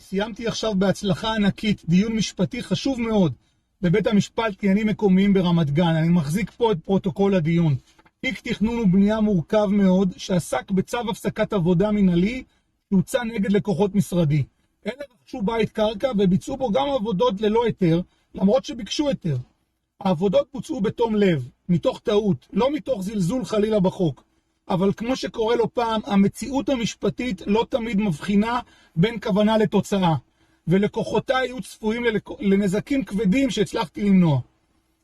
סיימתי עכשיו בהצלחה ענקית דיון משפטי חשוב מאוד בבית המשפט לעניינים מקומיים ברמת גן. אני מחזיק פה את פרוטוקול הדיון. תיק תכנון ובנייה מורכב מאוד שעסק בצו הפסקת עבודה מנהלי שהוצא נגד לקוחות משרדי. אלה רכשו בית קרקע וביצעו בו גם עבודות ללא היתר, למרות שביקשו היתר. העבודות בוצעו בתום לב, מתוך טעות, לא מתוך זלזול חלילה בחוק. אבל כמו שקורה לו פעם, המציאות המשפטית לא תמיד מבחינה בין כוונה לתוצאה. ולקוחותיי היו צפויים לנזקים כבדים שהצלחתי למנוע.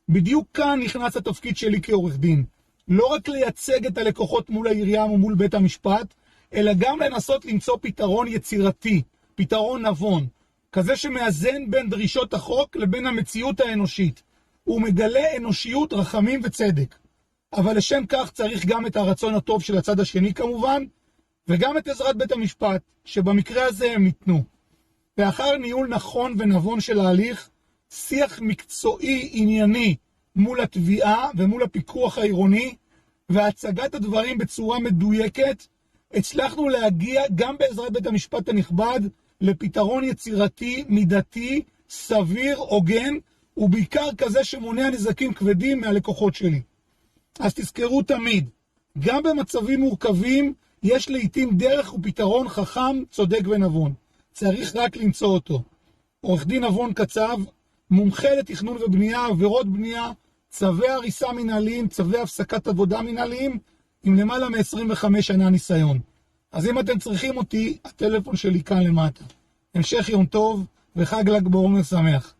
בדיוק כאן נכנס התפקיד שלי כעורך דין. לא רק לייצג את הלקוחות מול העירייה ומול בית המשפט, אלא גם לנסות למצוא פתרון יצירתי, פתרון נבון, כזה שמאזן בין דרישות החוק לבין המציאות האנושית. הוא מגלה אנושיות, רחמים וצדק. אבל לשם כך צריך גם את הרצון הטוב של הצד השני כמובן, וגם את עזרת בית המשפט, שבמקרה הזה הם ניתנו. לאחר ניהול נכון ונבון של ההליך, שיח מקצועי ענייני מול התביעה ומול הפיקוח העירוני, והצגת הדברים בצורה מדויקת, הצלחנו להגיע גם בעזרת בית המשפט הנכבד לפתרון יצירתי, מידתי, סביר, הוגן, ובעיקר כזה שמונע נזקים כבדים מהלקוחות שלי. אז תזכרו תמיד, גם במצבים מורכבים יש לעתים דרך ופתרון חכם, צודק ונבון. צריך רק למצוא אותו. עורך דין נבון קצב, מומחה לתכנון ובנייה, עבירות בנייה, צווי הריסה מנהליים, צווי הפסקת עבודה מנהליים, עם למעלה מ-25 שנה ניסיון. אז אם אתם צריכים אותי, הטלפון שלי כאן למטה. המשך יום טוב וחג ל"ג בעומר שמח.